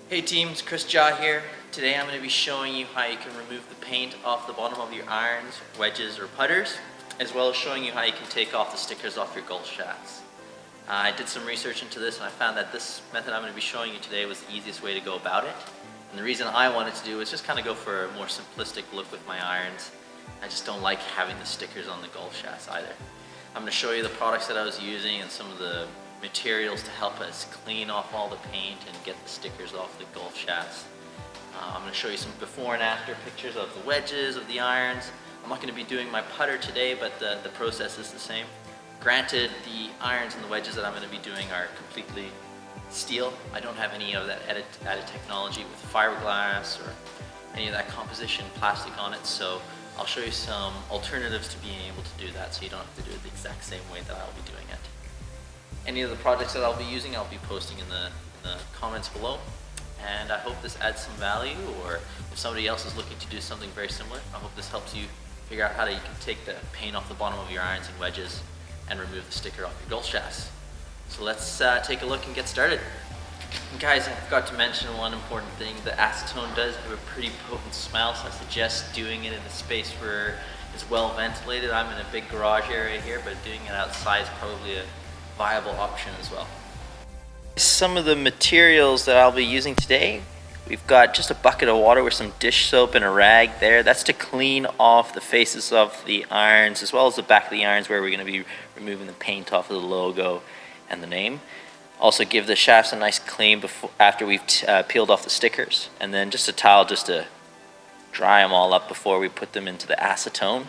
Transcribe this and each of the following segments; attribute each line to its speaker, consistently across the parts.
Speaker 1: Hey team, it's Chris Jaw here. Today I'm going to be showing you how you can remove the paint off the bottom of your irons, wedges or putters, as well as showing you how you can take off the stickers off your golf shafts. I did some research into this and I found that this method I'm going to be showing you today was the easiest way to go about it. And the reason I wanted to do is just kind of go for a more simplistic look with my irons. I just don't like having the stickers on the golf shafts either. I'm going to show you the products that I was using and some of the materials to help us clean off all the paint and get the stickers off the golf shafts. I'm going to show you some before and after pictures of the wedges, of the irons. I'm not going to be doing my putter today, but the process is the same. Granted, the irons and the wedges that I'm going to be doing are completely steel. I don't have any of that added technology with fiberglass or any of that composition plastic on it, so I'll show you some alternatives to being able to do that so you don't have to do it the exact same way that I'll be doing it. Any of the projects that I'll be using, I'll be posting in the comments below. And I hope this adds some value, or if somebody else is looking to do something very similar, I hope this helps you figure out how you can take the paint off the bottom of your irons and wedges and remove the sticker off your golf shafts. So let's take a look and get started. And guys, I forgot to mention one important thing. The acetone does have a pretty potent smell, so I suggest doing it in a space where it's well ventilated. I'm in a big garage area here, but doing it outside is probably a viable option as well. Some of the materials that I'll be using today, we've got just a bucket of water with some dish soap and a rag there. That's to clean off the faces of the irons as well as the back of the irons where we're going to be removing the paint off of the logo and the name. Also give the shafts a nice clean after we've peeled off the stickers, and then just a towel just to dry them all up before we put them into the acetone.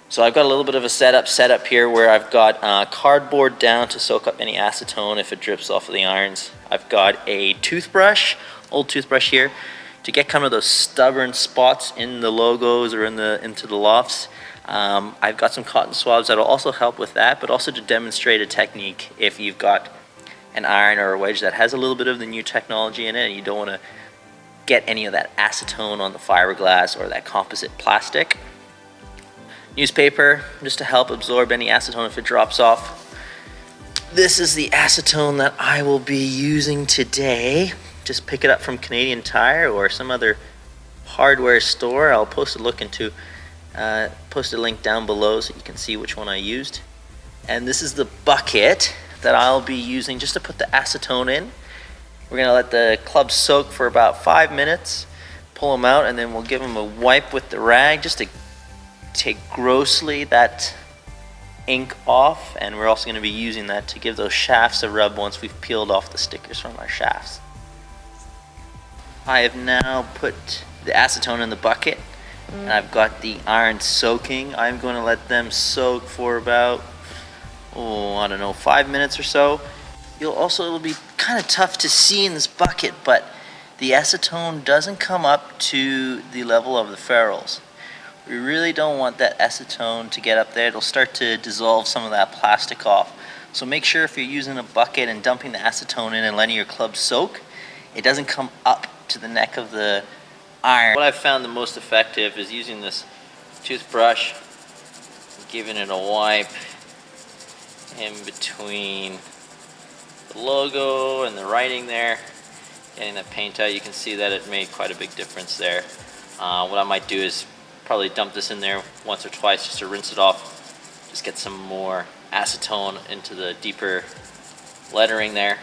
Speaker 1: So I've got a little bit of a setup here where I've got cardboard down to soak up any acetone if it drips off of the irons. I've got a toothbrush, old toothbrush here, to get kind of those stubborn spots in the logos or into the lofts. I've got some cotton swabs that'll also help with that, but also to demonstrate a technique if you've got an iron or a wedge that has a little bit of the new technology in it and you don't want to get any of that acetone on the fiberglass or that composite plastic. Newspaper, just to help absorb any acetone if it drops off. This is the acetone that I will be using today. Just pick it up from Canadian Tire or some other hardware store. I'll post a link down below so you can see which one I used. And this is the bucket that I'll be using just to put the acetone in. We're going to let the clubs soak for about 5 minutes, pull them out, and then we'll give them a wipe with the rag just to take grossly that ink off, and we're also going to be using that to give those shafts a rub once we've peeled off the stickers from our shafts. I have now put the acetone in the bucket and I've got the irons soaking. I'm going to let them soak for about, 5 minutes or so. It'll be kind of tough to see in this bucket, but the acetone doesn't come up to the level of the ferrules. We really don't want that acetone to get up there. It'll start to dissolve some of that plastic off. So make sure if you're using a bucket and dumping the acetone in and letting your club soak, it doesn't come up to the neck of the iron. What I've found the most effective is using this toothbrush, giving it a wipe in between the logo and the writing there, getting that paint out. You can see that it made quite a big difference there. What I might do is probably dump this in there once or twice just to rinse it off, just get some more acetone into the deeper lettering there.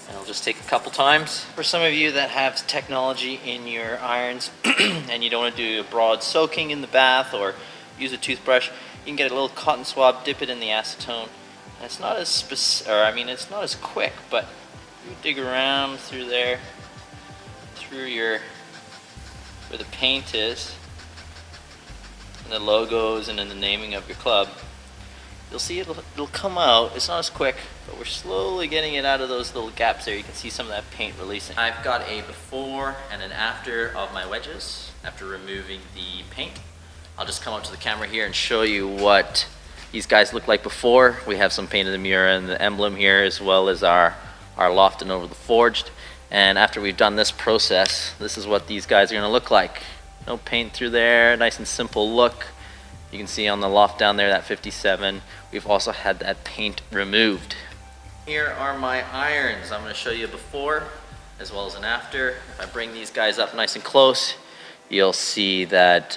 Speaker 1: And it'll just take a couple times. For some of you that have technology in your irons and you don't want to do a broad soaking in the bath or use a toothbrush, you can get a little cotton swab, dip it in the acetone. And it's not as it's not as quick, but you dig around through there, where the paint is, and the logos and in the naming of your club, you'll see it'll come out. It's not as quick, but we're slowly getting it out of those little gaps there. You can see some of that paint releasing. I've got a before and an after of my wedges after removing the paint. I'll just come up to the camera here and show you what these guys look like before. We have some paint in the mirror and the emblem here, as well as our loft and over the forged. And after we've done this process, this is what these guys are going to look like. No paint through there, nice and simple look. You can see on the loft down there, that 57, we've also had that paint removed. Here are my irons. I'm going to show you before as well as an after. If I bring these guys up nice and close, you'll see that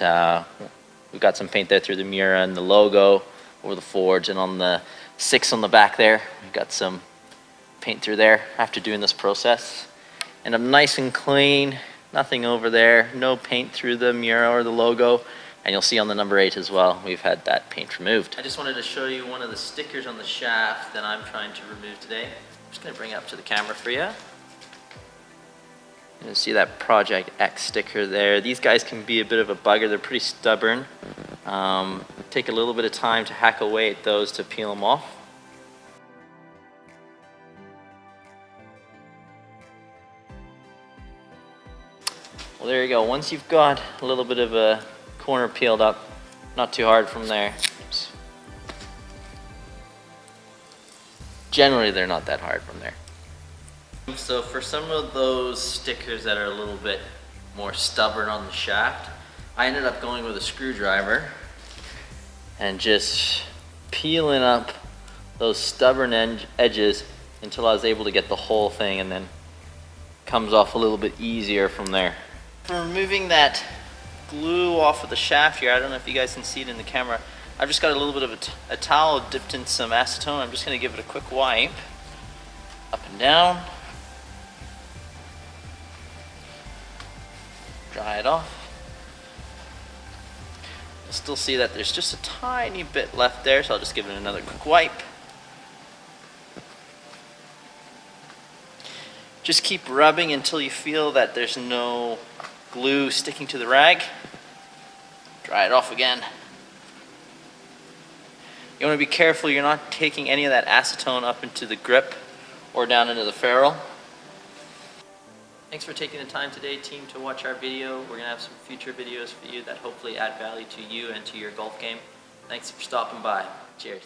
Speaker 1: we've got some paint there through the Mura and the logo over the forge, and on the 6 on the back there, we've got some paint through there after doing this process. And I'm nice and clean, nothing over there, no paint through the Mura or the logo. And you'll see on the number 8 as well, we've had that paint removed. I just wanted to show you one of the stickers on the shaft that I'm trying to remove today. I'm just gonna bring it up to the camera for you. You can see that Project X sticker there. These guys can be a bit of a bugger, they're pretty stubborn. Take a little bit of time to hack away at those to peel them off. Well, there you go. Once you've got a little bit of a corner peeled up, not too hard from there. Oops. Generally, they're not that hard from there. So for some of those stickers that are a little bit more stubborn on the shaft, I ended up going with a screwdriver and just peeling up those stubborn edges until I was able to get the whole thing, and then comes off a little bit easier from there. For removing that glue off of the shaft here, I don't know if you guys can see it in the camera, I've just got a little bit of a towel dipped in some acetone. I'm just going to give it a quick wipe up and down, dry it off. You'll still see that there's just a tiny bit left there, so I'll just give it another quick wipe. Just keep rubbing until you feel that there's no glue sticking to the rag. Dry it off again. You want to be careful you're not taking any of that acetone up into the grip or down into the ferrule. Thanks for taking the time today, team, to watch our video. We're going to have some future videos for you that hopefully add value to you and to your golf game. Thanks for stopping by. Cheers.